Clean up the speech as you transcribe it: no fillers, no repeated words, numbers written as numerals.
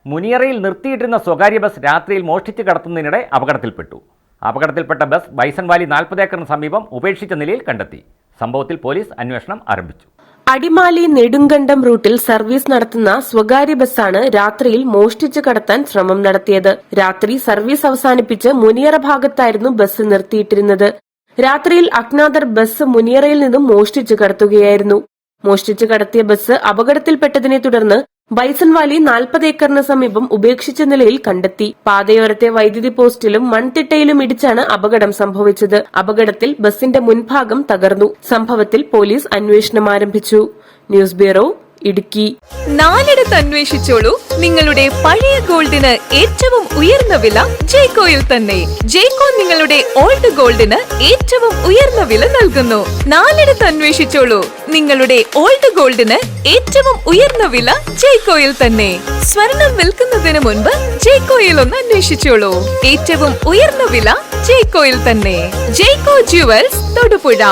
മുനിയറയിൽ നിർത്തിയിട്ടിരുന്ന സ്വകാര്യ ബസ് രാത്രിയിൽ മോഷ്ടിച്ച് കടത്തുന്നതിനിടെ അപകടത്തിൽപ്പെട്ടു. അപകടത്തിൽപ്പെട്ട ബസ് ബൈസൺ വാലി 40 ഏക്കറിന് സമീപം ഉപേക്ഷിച്ച നിലയിൽ കണ്ടെത്തി. സംഭവത്തിൽ പോലീസ് അന്വേഷണം ആരംഭിച്ചു. അടിമാലി നെടുങ്കണ്ടം റൂട്ടിൽ സർവീസ് നടത്തുന്ന സ്വകാര്യ ബസ്സാണ് രാത്രിയിൽ മോഷ്ടിച്ചു കടത്താൻ ശ്രമം നടത്തിയത്. രാത്രി സർവീസ് അവസാനിപ്പിച്ച് മുനിയറ ഭാഗത്തായിരുന്നു ബസ് നിർത്തിയിട്ടിരുന്നത്. രാത്രിയിൽ അജ്ഞാതർ ബസ് മുനിയറയിൽ നിന്നും മോഷ്ടിച്ചു കടത്തുകയായിരുന്നു. മോഷ്ടിച്ചു കടത്തിയ ബസ് അപകടത്തിൽപ്പെട്ടതിനെ തുടർന്ന് ബൈസൺ വാലി 40 ഏക്കറിന് സമീപം ഉപേക്ഷിച്ച നിലയിൽ കണ്ടെത്തി. പാതയോരത്തെ വൈദ്യുതി പോസ്റ്റിലും മൺതിട്ടയിലും ഇടിച്ചാണ് അപകടം സംഭവിച്ചത്. അപകടത്തിൽ ബസിന്റെ മുൻഭാഗം തകർന്നു. സംഭവത്തിൽ പോലീസ് അന്വേഷണം ആരംഭിച്ചു. News bureau, Idukki. നാലിടത്ത് അന്വേഷിച്ചോളൂ. നിങ്ങളുടെ പഴയ ഗോൾഡിന് ഏറ്റവും ഉയർന്ന വില ജയ്കോയിൽ തന്നെ. ജയ്കോ നിങ്ങളുടെ ഓൾഡ് ഗോൾഡിന് ഏറ്റവും ഉയർന്ന വില നൽകുന്നു. നാലിടത്ത് അന്വേഷിച്ചോളൂ. നിങ്ങളുടെ ഓൾഡ് ഗോൾഡിന് ഏറ്റവും ഉയർന്ന വില ജയ്കോയിൽ തന്നെ. സ്വർണം വിൽക്കുന്നതിന് മുൻപ് ജയ്കോയിൽ ഒന്ന് അന്വേഷിച്ചോളൂ. ഏറ്റവും ഉയർന്ന വില ജയ്കോയിൽ തന്നെ. ജയ്കോ ജുവൽസ്, തൊടുപുഴ.